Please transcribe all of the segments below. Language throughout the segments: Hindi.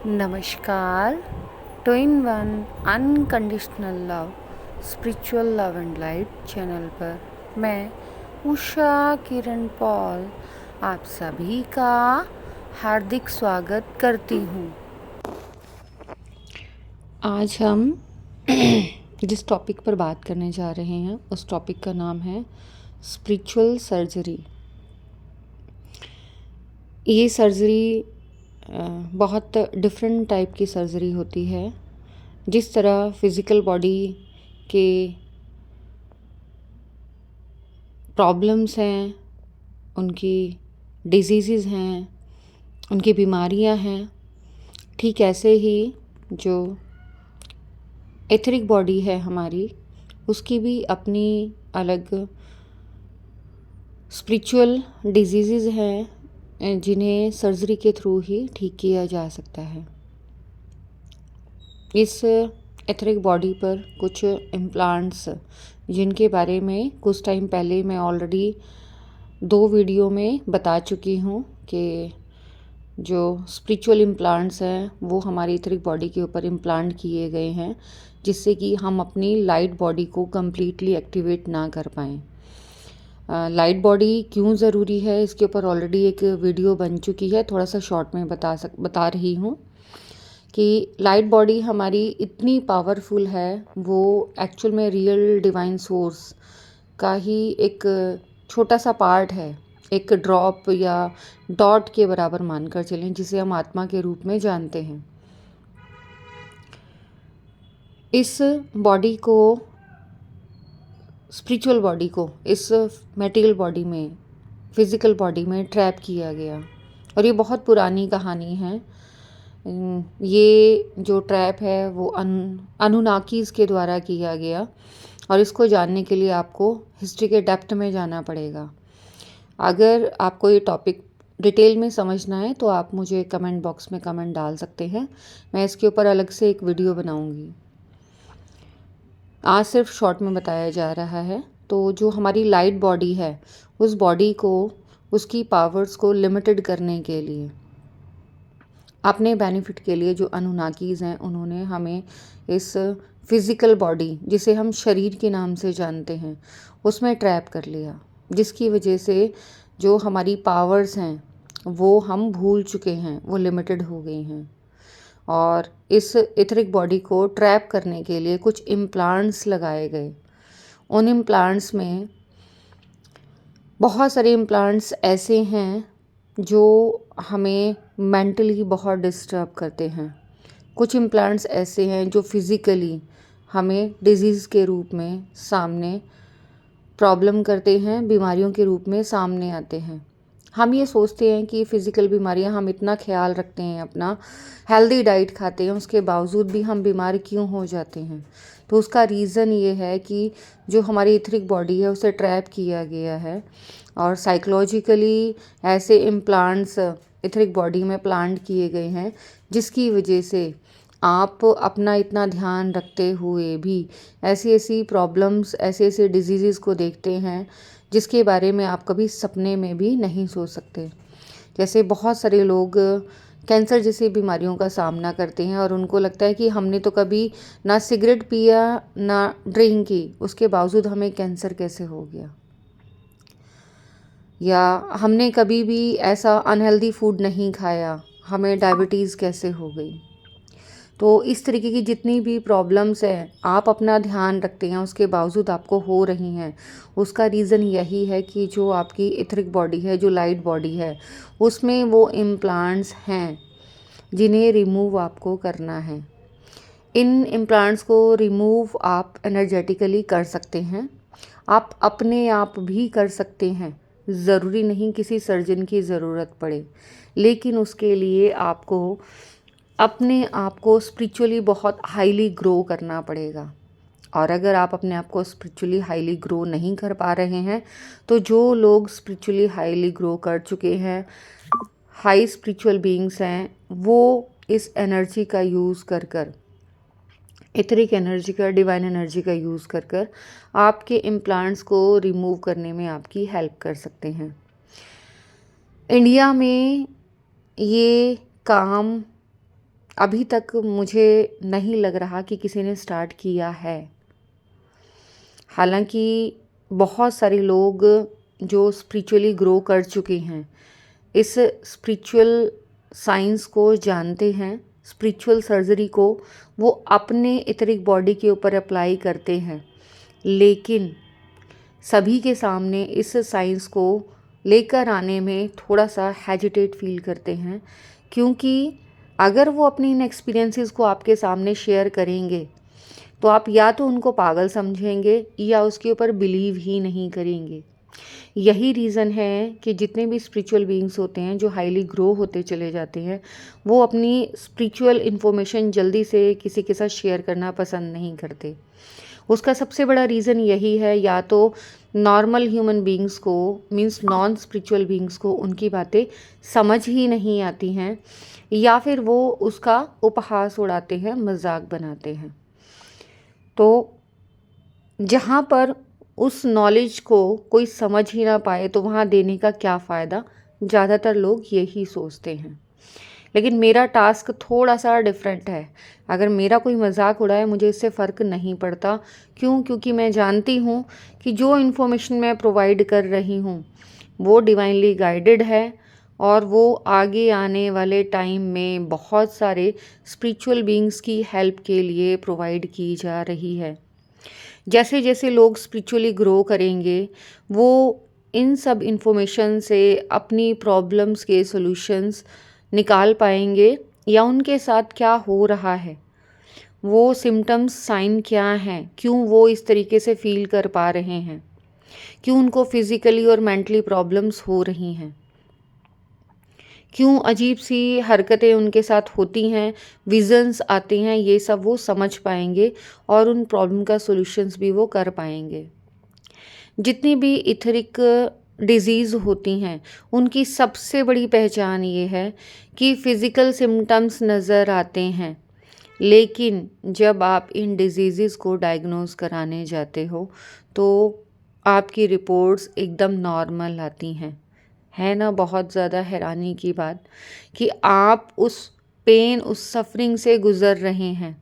नमस्कार। Two in one unconditional love spiritual love and light channel पर मैं उषा किरण पॉल आप सभी का हार्दिक स्वागत करती हूँ। आज हम जिस टॉपिक पर बात करने जा रहे हैं उस टॉपिक का नाम है स्पिरिचुअल सर्जरी। ये सर्जरी बहुत डिफरेंट टाइप की सर्जरी होती है। जिस तरह फिज़िकल बॉडी के प्रॉब्लम्स हैं, उनकी डिजीज़ हैं, उनकी बीमारियां हैं, ठीक ऐसे ही जो एथरिक बॉडी है हमारी, उसकी भी अपनी अलग स्पिरिचुअल डिजीज़ हैं जिन्हें सर्जरी के थ्रू ही ठीक किया जा सकता है। इस एथरिक बॉडी पर कुछ इम्प्लांट्स जिनके बारे में कुछ टाइम पहले मैं ऑलरेडी 2 वीडियो में बता चुकी हूँ कि जो स्पिरिचुअल इम्प्लांट्स हैं वो हमारी एथरिक बॉडी के ऊपर इम्प्लांट किए गए हैं, जिससे कि हम अपनी लाइट बॉडी को कम्प्लीटली एक्टिवेट ना कर पाएँ। लाइट बॉडी क्यों ज़रूरी है इसके ऊपर ऑलरेडी एक वीडियो बन चुकी है। थोड़ा सा शॉर्ट में बता रही हूँ कि लाइट बॉडी हमारी इतनी पावरफुल है, वो एक्चुअल में रियल डिवाइन सोर्स का ही एक छोटा सा पार्ट है, एक ड्रॉप या डॉट के बराबर मानकर चलें, जिसे हम आत्मा के रूप में जानते हैं। इस बॉडी को, स्पिरिचुअल बॉडी को इस मटेरियल बॉडी में, फिज़िकल बॉडी में ट्रैप किया गया और ये बहुत पुरानी कहानी है। ये जो ट्रैप है वो अनुनाकीज़ के द्वारा किया गया और इसको जानने के लिए आपको हिस्ट्री के डेप्थ में जाना पड़ेगा। अगर आपको ये टॉपिक डिटेल में समझना है तो आप मुझे कमेंट बॉक्स में कमेंट डाल सकते हैं, मैं इसके ऊपर अलग से एक वीडियो बनाऊंगी। आज सिर्फ शॉर्ट में बताया जा रहा है। तो जो हमारी लाइट बॉडी है, उस बॉडी को, उसकी पावर्स को लिमिटेड करने के लिए, अपने बेनिफिट के लिए, जो अनुनाकीज़ हैं उन्होंने हमें इस फिज़िकल बॉडी, जिसे हम शरीर के नाम से जानते हैं, उसमें ट्रैप कर लिया, जिसकी वजह से जो हमारी पावर्स हैं वो हम भूल चुके हैं, वो लिमिटेड हो गई हैं। और इस एथरिक बॉडी को ट्रैप करने के लिए कुछ इम्प्लांट्स लगाए गए। उन इम्प्लांट्स में बहुत सारे इम्प्लांट्स ऐसे हैं जो हमें मेंटली बहुत डिस्टर्ब करते हैं। कुछ इम्प्लांट्स ऐसे हैं जो फिज़िकली हमें डिजीज़ के रूप में सामने प्रॉब्लम करते हैं, बीमारियों के रूप में सामने आते हैं। हम ये सोचते हैं कि फ़िज़िकल बीमारियां, हम इतना ख्याल रखते हैं, अपना हेल्दी डाइट खाते हैं, उसके बावजूद भी हम बीमार क्यों हो जाते हैं। तो उसका रीज़न ये है कि जो हमारी इथरिक बॉडी है उसे ट्रैप किया गया है और साइकोलॉजिकली ऐसे इम्प्लांट्स इथरिक बॉडी में प्लांट किए गए हैं, जिसकी वजह से आप अपना इतना ध्यान रखते हुए भी ऐसी ऐसी प्रॉब्लम्स, ऐसे ऐसे डिजीज़ को देखते हैं जिसके बारे में आप कभी सपने में भी नहीं सोच सकते। जैसे बहुत सारे लोग कैंसर जैसी बीमारियों का सामना करते हैं और उनको लगता है कि हमने तो कभी ना सिगरेट पिया ना ड्रिंक की, उसके बावजूद हमें कैंसर कैसे हो गया, या हमने कभी भी ऐसा अनहेल्दी फूड नहीं खाया, हमें डायबिटीज़ कैसे हो गई। तो इस तरीके की जितनी भी प्रॉब्लम्स हैं, आप अपना ध्यान रखते हैं उसके बावजूद आपको हो रही हैं, उसका रीज़न यही है कि जो आपकी इथरिक बॉडी है, जो लाइट बॉडी है, उसमें वो इम्प्लांट्स हैं जिन्हें रिमूव आपको करना है। इन इम्प्लांट्स को रिमूव आप एनर्जेटिकली कर सकते हैं, आप अपने आप भी कर सकते हैं, ज़रूरी नहीं किसी सर्जन की ज़रूरत पड़े, लेकिन उसके लिए आपको अपने आप को स्पिरिचुअली बहुत हाईली ग्रो करना पड़ेगा। और अगर आप अपने आप को स्पिरिचुअली हाईली ग्रो नहीं कर पा रहे हैं, तो जो लोग स्पिरिचुअली हाईली ग्रो कर चुके हैं, हाई स्पिरिचुअल बीइंग्स हैं, वो इस एनर्जी का यूज़ कर कर, एथरिक एनर्जी का, डिवाइन एनर्जी का यूज़ कर कर आपके इम्प्लांट्स को रिमूव करने में आपकी हेल्प कर सकते हैं। इंडिया में ये काम अभी तक मुझे नहीं लग रहा कि किसी ने स्टार्ट किया है। हालांकि बहुत सारे लोग जो स्पिरिचुअली ग्रो कर चुके हैं, इस स्पिरिचुअल साइंस को जानते हैं, स्पिरिचुअल सर्जरी को वो अपने इथरिक बॉडी के ऊपर अप्लाई करते हैं, लेकिन सभी के सामने इस साइंस को लेकर आने में थोड़ा सा हेजिटेट फील करते हैं, क्योंकि अगर वो अपनी इन एक्सपीरियंसेस को आपके सामने शेयर करेंगे तो आप या तो उनको पागल समझेंगे या उसके ऊपर बिलीव ही नहीं करेंगे। यही रीज़न है कि जितने भी स्पिरिचुअल बीइंग्स होते हैं जो हाईली ग्रो होते चले जाते हैं, वो अपनी स्पिरिचुअल इन्फॉर्मेशन जल्दी से किसी के साथ शेयर करना पसंद नहीं करते। उसका सबसे बड़ा रीज़न यही है, या तो नॉर्मल ह्यूमन बीइंग्स को, मीन्स नॉन स्पिरिचुअल बीइंग्स को उनकी बातें समझ ही नहीं आती हैं, या फिर वो उसका उपहास उड़ाते हैं, मजाक बनाते हैं। तो जहाँ पर उस नॉलेज को कोई समझ ही ना पाए तो वहाँ देने का क्या फ़ायदा, ज़्यादातर लोग यही सोचते हैं। लेकिन मेरा टास्क थोड़ा सा डिफरेंट है। अगर मेरा कोई मजाक उड़ाए मुझे इससे फ़र्क नहीं पड़ता। क्यों? क्योंकि मैं जानती हूँ कि जो इन्फॉर्मेशन मैं प्रोवाइड कर रही हूँ वो डिवाइनली गाइडेड है, और वो आगे आने वाले टाइम में बहुत सारे स्पिरिचुअल बीइंग्स की हेल्प के लिए प्रोवाइड की जा रही है। जैसे जैसे लोग स्पिरिचुअली ग्रो करेंगे, वो इन सब इन्फॉर्मेशन से अपनी प्रॉब्लम्स के सॉल्यूशंस निकाल पाएंगे, या उनके साथ क्या हो रहा है, वो सिम्टम्स, साइन क्या हैं, क्यों वो इस तरीके से फील कर पा रहे हैं, क्यों उनको फिज़िकली और मेंटली प्रॉब्लम्स हो रही हैं, क्यों अजीब सी हरकतें उनके साथ होती हैं, विजन्स आते हैं, ये सब वो समझ पाएंगे और उन प्रॉब्लम का सॉल्यूशंस भी वो कर पाएंगे। जितनी भी इथरिक डिजीज़ होती हैं उनकी सबसे बड़ी पहचान ये है कि फ़िज़िकल सिम्टम्स नज़र आते हैं, लेकिन जब आप इन डिजीज़ को डायग्नोज कराने जाते हो तो आपकी रिपोर्ट्स एकदम नॉर्मल आती हैं। है ना बहुत ज़्यादा हैरानी की बात कि आप उस पेन, उस सफरिंग से गुज़र रहे हैं,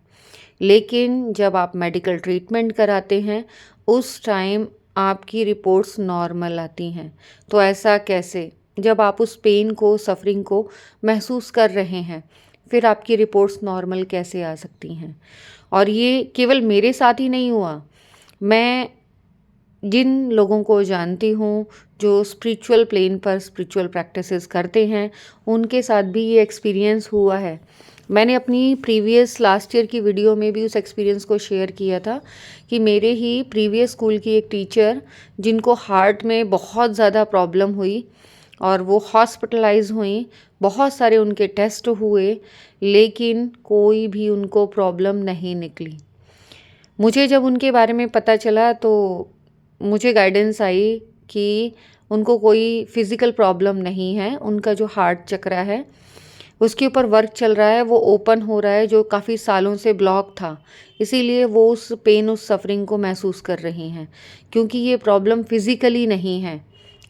लेकिन जब आप मेडिकल ट्रीटमेंट कराते हैं उस टाइम आपकी रिपोर्ट्स नॉर्मल आती हैं। तो ऐसा कैसे? जब आप उस पेन को, सफरिंग को महसूस कर रहे हैं, फिर आपकी रिपोर्ट्स नॉर्मल कैसे आ सकती हैं? और ये केवल मेरे साथ ही नहीं हुआ। मैं जिन लोगों को जानती हूँ जो स्पिरिचुअल प्लेन पर स्पिरिचुअल प्रैक्टिसेस करते हैं, उनके साथ भी ये एक्सपीरियंस हुआ है। मैंने अपनी प्रीवियस लास्ट ईयर की वीडियो में भी उस एक्सपीरियंस को शेयर किया था कि मेरे ही प्रीवियस स्कूल की एक टीचर, जिनको हार्ट में बहुत ज़्यादा प्रॉब्लम हुई और वो हॉस्पिटलाइज हुई, बहुत सारे उनके टेस्ट हुए, लेकिन कोई भी उनको प्रॉब्लम नहीं निकली। मुझे जब उनके बारे में पता चला तो मुझे गाइडेंस आई कि उनको कोई फिज़िकल प्रॉब्लम नहीं है, उनका जो हार्ट चक्रा है उसके ऊपर वर्क चल रहा है, वो ओपन हो रहा है, जो काफ़ी सालों से ब्लॉक था, इसीलिए वो उस पेन, उस सफरिंग को महसूस कर रही हैं। क्योंकि ये प्रॉब्लम फिज़िकली नहीं है,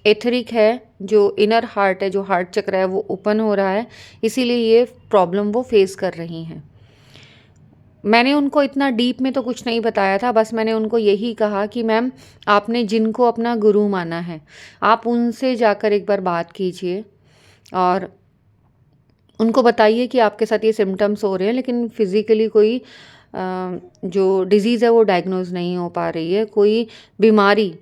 एथरिक है, जो इनर हार्ट है, जो हार्ट चक्र है वो ओपन हो रहा है, इसीलिए ये प्रॉब्लम वो फेस कर रही हैं। मैंने उनको इतना डीप में तो कुछ नहीं बताया था, बस मैंने उनको यही कहा कि मैम, आपने जिनको अपना गुरु माना है, आप उनसे जाकर एक बार बात कीजिए और उनको बताइए कि आपके साथ ये सिम्टम्स हो रहे हैं, लेकिन फ़िज़िकली कोई जो डिज़ीज़ है वो डायग्नोज नहीं हो पा रही है, कोई बीमारी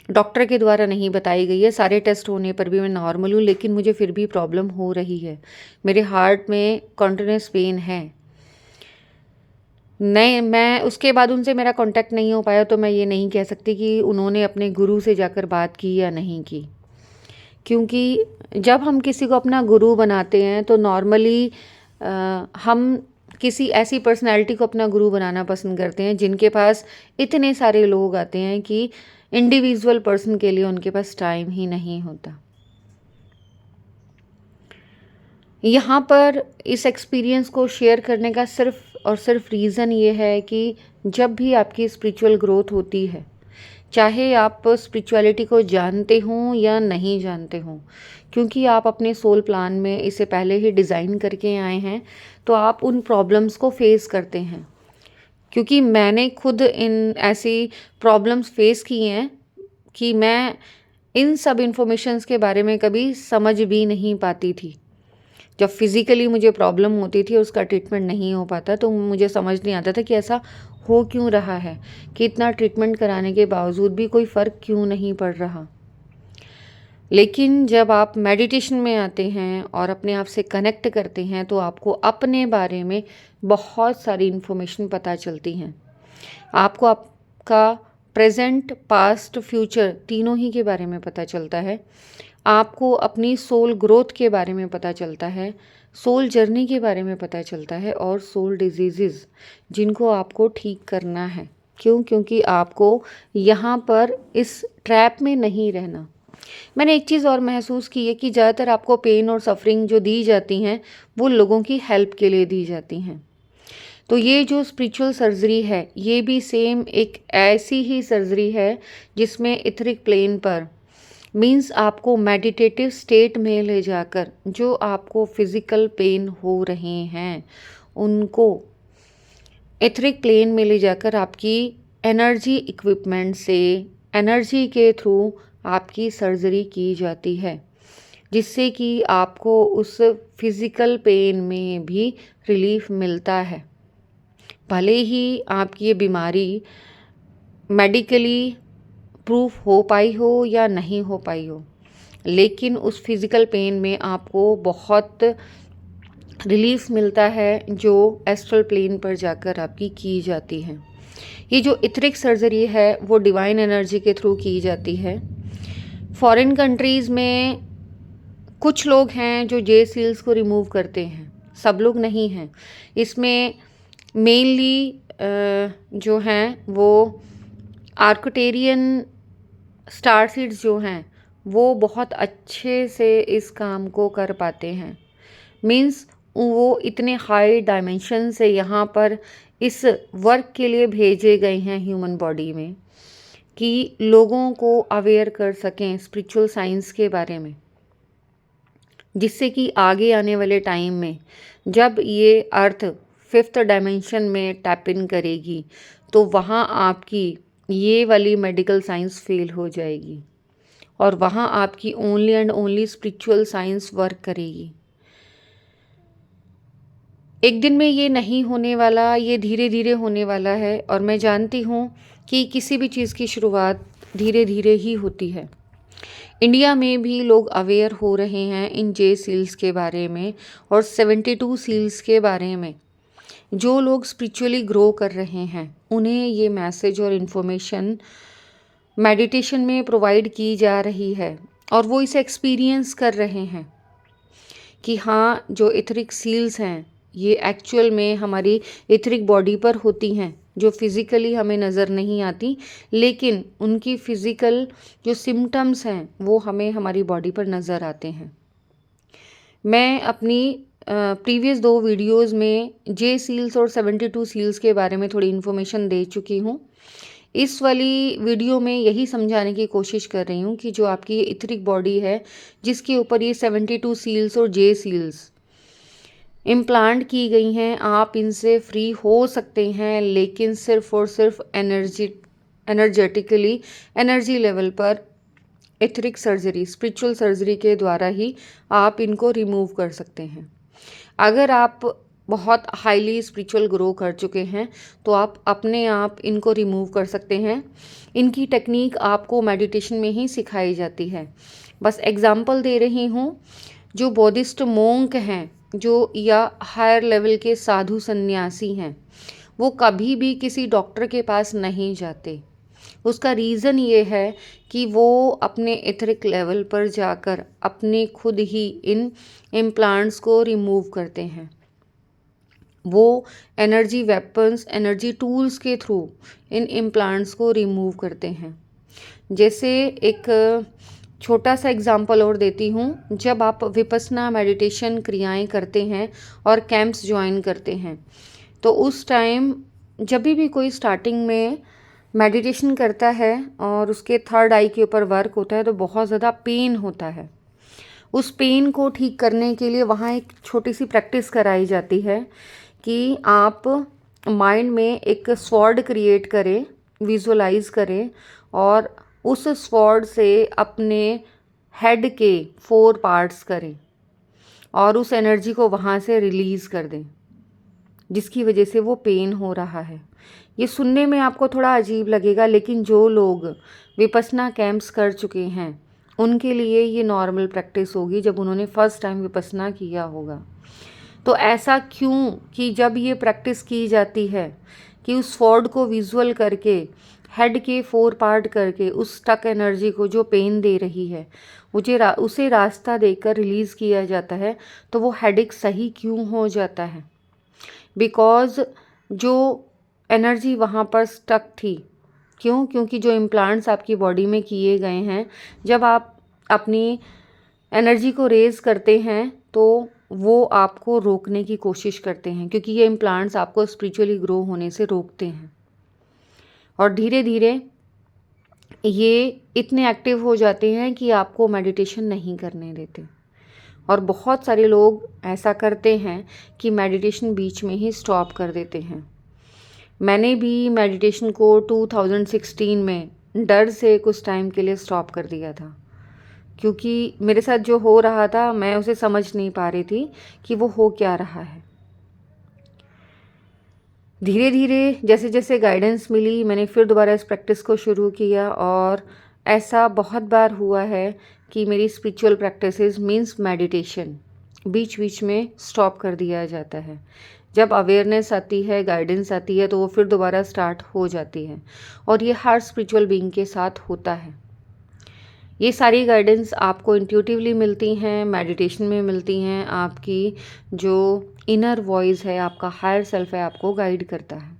डॉक्टर के द्वारा नहीं बताई गई है। सारे टेस्ट होने पर भी मैं नॉर्मल हूँ, लेकिन मुझे फिर भी प्रॉब्लम हो रही है, मेरे हार्ट में कंटिन्यूस पेन है। नहीं, मैं उसके बाद उनसे मेरा कांटेक्ट नहीं हो पाया, तो मैं ये नहीं कह सकती कि उन्होंने अपने गुरु से जाकर बात की या नहीं की। क्योंकि जब हम किसी को अपना गुरु बनाते हैं तो नॉर्मली हम किसी ऐसी पर्सनैलिटी को अपना गुरु बनाना पसंद करते हैं जिनके पास इतने सारे लोग आते हैं कि इंडिविजुअल पर्सन के लिए उनके पास टाइम ही नहीं होता। यहाँ पर इस एक्सपीरियंस को शेयर करने का सिर्फ और सिर्फ रीज़न ये है कि जब भी आपकी स्पिरिचुअल ग्रोथ होती है, चाहे आप स्पिरिचुअलिटी को जानते हों या नहीं जानते हों, क्योंकि आप अपने सोल प्लान में इसे पहले ही डिज़ाइन करके आए हैं, तो आप उन प्रॉब्लम्स को फेस करते हैं। क्योंकि मैंने खुद इन ऐसी प्रॉब्लम्स फेस की हैं कि मैं इन सब इन्फॉर्मेशंस के बारे में कभी समझ भी नहीं पाती थी। जब फिज़िकली मुझे प्रॉब्लम होती थी और उसका ट्रीटमेंट नहीं हो पाता, तो मुझे समझ नहीं आता था कि ऐसा हो क्यों रहा है, कि इतना ट्रीटमेंट कराने के बावजूद भी कोई फ़र्क क्यों नहीं पड़ रहा। लेकिन जब आप मेडिटेशन में आते हैं और अपने आप से कनेक्ट करते हैं, तो आपको अपने बारे में बहुत सारी इन्फॉर्मेशन पता चलती हैं। आपको आपका प्रेजेंट, पास्ट, फ्यूचर तीनों ही के बारे में पता चलता है। आपको अपनी सोल ग्रोथ के बारे में पता चलता है, सोल जर्नी के बारे में पता चलता है, और सोल डिजीज़ जिनको आपको ठीक करना है। क्यों? क्योंकि आपको यहाँ पर इस ट्रैप में नहीं रहना। मैंने एक चीज़ और महसूस की है कि ज़्यादातर आपको पेन और सफरिंग जो दी जाती हैं, वो लोगों की हेल्प के लिए दी जाती हैं। तो ये जो स्पिरिचुअल सर्जरी है, ये भी सेम एक ऐसी ही सर्जरी है जिसमें इथरिक प्लेन पर मीन्स आपको मेडिटेटिव स्टेट में ले जाकर जो आपको फिज़िकल पेन हो रहे हैं, उनको एथरिक प्लेन में ले जाकर आपकी एनर्जी इक्विपमेंट से, एनर्जी के थ्रू आपकी सर्जरी की जाती है, जिससे कि आपको उस फिज़िकल पेन में भी रिलीफ मिलता है। भले ही आपकी ये बीमारी मेडिकली प्रूफ हो पाई हो या नहीं हो पाई हो, लेकिन उस फिज़िकल पेन में आपको बहुत रिलीफ मिलता है जो एस्ट्रल प्लेन पर जाकर आपकी की जाती है। ये जो इथरिक सर्जरी है वो डिवाइन एनर्जी के थ्रू की जाती है। फॉरेन कंट्रीज़ में कुछ लोग हैं जो जे सील्स को रिमूव करते हैं, सब लोग नहीं हैं। इसमें मेनली जो हैं वो आर्कटेरियन स्टार सीड्स जो हैं वो बहुत अच्छे से इस काम को कर पाते हैं। मीन्स वो इतने हाई डायमेंशन से यहाँ पर इस वर्क के लिए भेजे गए हैं ह्यूमन बॉडी में कि लोगों को अवेयर कर सकें स्पिरिचुअल साइंस के बारे में, जिससे कि आगे आने वाले टाइम में जब ये अर्थ 5th डायमेंशन में टैप इन करेगी, तो वहाँ आपकी ये वाली मेडिकल साइंस फेल हो जाएगी और वहाँ आपकी only and only spiritual science work करेगी। एक दिन में ये नहीं होने वाला, ये धीरे धीरे होने वाला है, और मैं जानती हूँ कि किसी भी चीज़ की शुरुआत धीरे धीरे ही होती है। इंडिया में भी लोग अवेयर हो रहे हैं इन जे सील्स के बारे में और 72 सील्स के बारे में। जो लोग स्पिरिचुअली ग्रो कर रहे हैं उन्हें ये मैसेज और इन्फॉर्मेशन मेडिटेशन में प्रोवाइड की जा रही है और वो इसे एक्सपीरियंस कर रहे हैं कि हाँ, जो इथरिक सील्स हैं ये एक्चुअल में हमारी इथरिक बॉडी पर होती हैं, जो फिज़िकली हमें नज़र नहीं आती, लेकिन उनकी फ़िज़िकल जो सिम्टम्स हैं वो हमें हमारी बॉडी पर नज़र आते हैं। मैं अपनी प्रीवियस 2 वीडियोस में जे सील्स और 72 सील्स के बारे में थोड़ी इन्फॉर्मेशन दे चुकी हूँ। इस वाली वीडियो में यही समझाने की कोशिश कर रही हूँ कि जो आपकी इथरिक बॉडी है, जिसके ऊपर ये 72 सील्स और जे सील्स इम्प्लांट की गई हैं, आप इनसे फ्री हो सकते हैं, लेकिन सिर्फ और सिर्फ एनर्जेटिकली, एनर्जी लेवल पर इथरिक सर्जरी, स्पिरिचुअल सर्जरी के द्वारा ही आप इनको रिमूव कर सकते हैं। अगर आप बहुत हाईली स्पिरिचुअल ग्रो कर चुके हैं तो आप अपने आप इनको रिमूव कर सकते हैं। इनकी टेक्निक आपको मेडिटेशन में ही सिखाई जाती है। बस एग्जाम्पल दे रही हूँ। जो बौद्धिस्ट मोंक हैं, जो या हायर लेवल के साधु सन्यासी हैं, वो कभी भी किसी डॉक्टर के पास नहीं जाते। उसका रीज़न ये है कि वो अपने एथरिक लेवल पर जाकर अपने खुद ही इन इम्प्लांट्स को रिमूव करते हैं। वो एनर्जी वेपन्स, एनर्जी टूल्स के थ्रू इन इम्प्लांट्स को रिमूव करते हैं। जैसे एक छोटा सा एग्जांपल और देती हूँ। जब आप विपस्सना मेडिटेशन क्रियाएं करते हैं और कैंप्स ज्वाइन करते हैं, तो उस टाइम जब भी कोई स्टार्टिंग में मेडिटेशन करता है और उसके थर्ड आई के ऊपर वर्क होता है तो बहुत ज़्यादा पेन होता है। उस पेन को ठीक करने के लिए वहाँ एक छोटी सी प्रैक्टिस कराई जाती है कि आप माइंड में एक स्वॉर्ड क्रिएट करें, विजुअलाइज करें और उस स्वॉर्ड से अपने हेड के 4 पार्ट्स करें और उस एनर्जी को वहाँ से रिलीज़ कर दें जिसकी वजह से वो पेन हो रहा है। ये सुनने में आपको थोड़ा अजीब लगेगा, लेकिन जो लोग विपस्सना कैंप्स कर चुके हैं उनके लिए ये नॉर्मल प्रैक्टिस होगी जब उन्होंने फर्स्ट टाइम विपस्सना किया होगा। तो ऐसा क्यों कि जब ये प्रैक्टिस की जाती है कि उस स्वॉर्ड को विजुअल करके हेड के 4 पार्ट करके उस स्टक एनर्जी को जो पेन दे रही है उसे रास्ता देकर रिलीज़ किया जाता है, तो वो हेडेक सही क्यों हो जाता है? बिकॉज़ जो एनर्जी वहाँ पर स्टक थी, क्यों? क्योंकि जो इम्प्लांट्स आपकी बॉडी में किए गए हैं, जब आप अपनी एनर्जी को रेज़ करते हैं तो वो आपको रोकने की कोशिश करते हैं, क्योंकि ये इम्प्लांट्स आपको स्पिरिचुअली ग्रो होने से रोकते हैं और धीरे धीरे ये इतने एक्टिव हो जाते हैं कि आपको मेडिटेशन नहीं करने देते। और बहुत सारे लोग ऐसा करते हैं कि मेडिटेशन बीच में ही स्टॉप कर देते हैं। मैंने भी मेडिटेशन को 2016 में डर से कुछ टाइम के लिए स्टॉप कर दिया था, क्योंकि मेरे साथ जो हो रहा था मैं उसे समझ नहीं पा रही थी कि वो हो क्या रहा है। धीरे धीरे जैसे जैसे गाइडेंस मिली मैंने फिर दोबारा इस प्रैक्टिस को शुरू किया और ऐसा बहुत बार हुआ है कि मेरी स्पिरिचुअल प्रैक्टिसेस मींस मेडिटेशन बीच बीच में स्टॉप कर दिया जाता है। जब अवेयरनेस आती है, गाइडेंस आती है, तो वो फिर दोबारा स्टार्ट हो जाती है और ये हर स्पिरिचुअल बीइंग के साथ होता है। ये सारी गाइडेंस आपको इंट्यूटिवली मिलती हैं, मेडिटेशन में मिलती हैं। आपकी जो इनर वॉइस है, आपका हायर सेल्फ है, आपको गाइड करता है।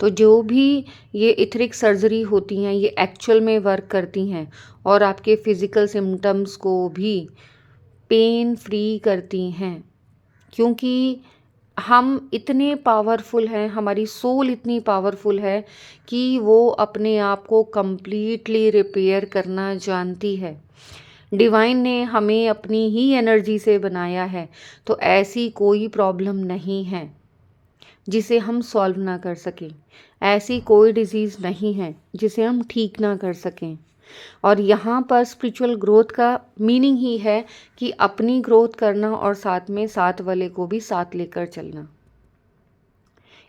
तो जो भी ये इथरिक सर्जरी होती हैं, ये एक्चुअल में वर्क करती हैं और आपके फिज़िकल सिम्टम्स को भी पेन फ्री करती हैं, क्योंकि हम इतने पावरफुल हैं, हमारी सोल इतनी पावरफुल है कि वो अपने आप को कंप्लीटली रिपेयर करना जानती है। डिवाइन ने हमें अपनी ही एनर्जी से बनाया है, तो ऐसी कोई प्रॉब्लम नहीं है जिसे हम सॉल्व ना कर सकें। ऐसी कोई डिजीज़ नहीं है जिसे हम ठीक ना कर सकें। और यहाँ पर स्पिरिचुअल ग्रोथ का मीनिंग ही है कि अपनी ग्रोथ करना और साथ में साथ वाले को भी साथ लेकर चलना।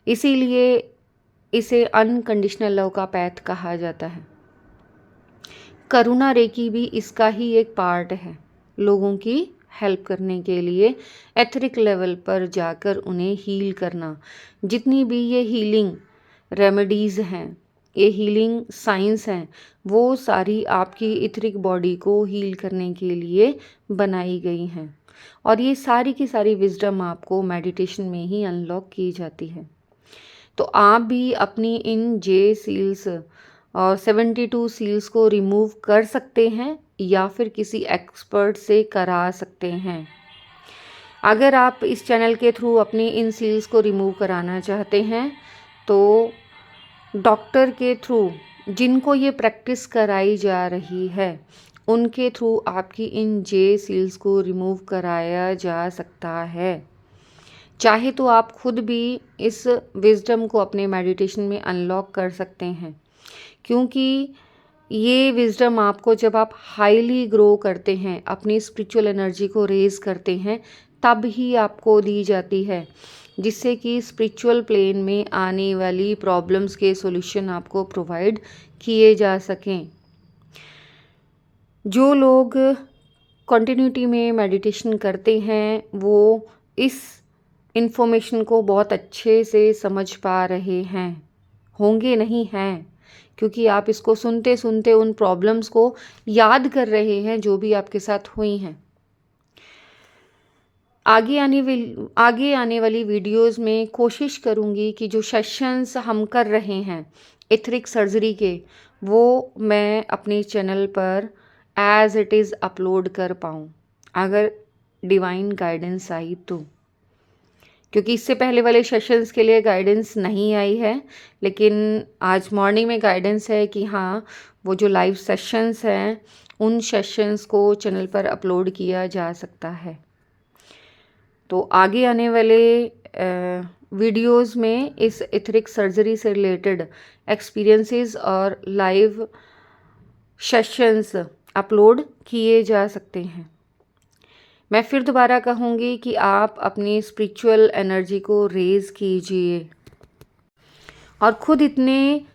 इसीलिए इसे अनकंडीशनल लव का पैथ कहा जाता है। करुणा रेकी भी इसका ही एक पार्ट है, लोगों की हेल्प करने के लिए एथरिक लेवल पर जाकर उन्हें हील करना। जितनी भी ये हीलिंग रेमेडीज़ हैं, ये हीलिंग साइंस हैं, वो सारी आपकी इथरिक बॉडी को हील करने के लिए बनाई गई हैं और ये सारी की सारी विजडम आपको मेडिटेशन में ही अनलॉक की जाती है। तो आप भी अपनी इन जे सील्स और 72 सील्स को रिमूव कर सकते हैं या फिर किसी एक्सपर्ट से करा सकते हैं। अगर आप इस चैनल के थ्रू अपनी इन सील्स को रिमूव कराना चाहते हैं तो डॉक्टर के थ्रू जिनको ये प्रैक्टिस कराई जा रही है उनके थ्रू आपकी इन जे सील्स को रिमूव कराया जा सकता है। चाहे तो आप खुद भी इस विजडम को अपने मेडिटेशन में अनलॉक कर सकते हैं, क्योंकि ये विजडम आपको जब आप हाईली ग्रो करते हैं, अपनी स्पिरिचुअल एनर्जी को रेज करते हैं, तब ही आपको दी जाती है, जिससे कि स्पिरिचुअल प्लेन में आने वाली प्रॉब्लम्स के सॉल्यूशन आपको प्रोवाइड किए जा सकें। जो लोग कंटिन्यूटी में मेडिटेशन करते हैं वो इस इन्फॉर्मेशन को बहुत अच्छे से समझ पा रहे हैं, होंगे नहीं हैं, क्योंकि आप इसको सुनते सुनते उन प्रॉब्लम्स को याद कर रहे हैं जो भी आपके साथ हुई हैं। आगे आने वाली वीडियोस में कोशिश करूँगी कि जो सेशंस हम कर रहे हैं इथरिक सर्जरी के, वो मैं अपने चैनल पर एज इट इज़ अपलोड कर पाऊँ, अगर डिवाइन गाइडेंस आई तो। क्योंकि इससे पहले वाले सेशंस के लिए गाइडेंस नहीं आई है, लेकिन आज मॉर्निंग में गाइडेंस है कि हाँ, वो जो लाइव सेशंस हैं उन सेशंस को चैनल पर अपलोड किया जा सकता है। तो आगे आने वाले वीडियोस में इस एथरिक सर्जरी से रिलेटेड एक्सपीरियंसेस और लाइव सेशंस अपलोड किए जा सकते हैं। मैं फिर दोबारा कहूँगी कि आप अपनी स्पिरिचुअल एनर्जी को रेज़ कीजिए और ख़ुद इतने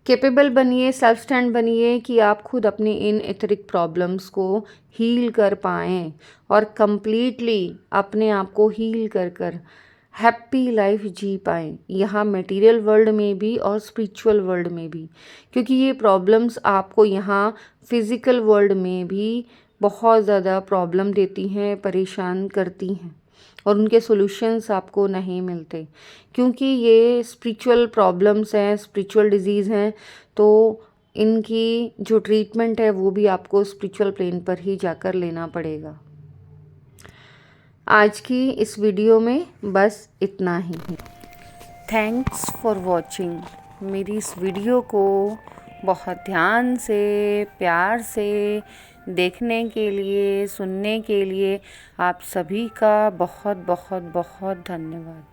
कैपेबल बनिए, सेल्फ स्टैंड बनिए कि आप खुद अपनी इन एथरिक प्रॉब्लम्स को हील कर पाएँ और कंप्लीटली अपने आप को हील कर हैप्पी लाइफ जी पाएँ, यहाँ मटेरियल वर्ल्ड में भी और स्पिरिचुअल वर्ल्ड में भी, क्योंकि ये प्रॉब्लम्स आपको यहाँ फिज़िकल वर्ल्ड में भी बहुत ज़्यादा प्रॉब्लम देती हैं, परेशान करती हैं और उनके सॉल्यूशंस आपको नहीं मिलते, क्योंकि ये स्पिरिचुअल प्रॉब्लम्स हैं, स्पिरिचुअल डिजीज़ हैं। तो इनकी जो ट्रीटमेंट है वो भी आपको स्पिरिचुअल प्लेन पर ही जाकर लेना पड़ेगा। आज की इस वीडियो में बस इतना ही। Thanks for watching. मेरी इस वीडियो को बहुत ध्यान से, प्यार से देखने के लिए, सुनने के लिए आप सभी का बहुत बहुत बहुत धन्यवाद।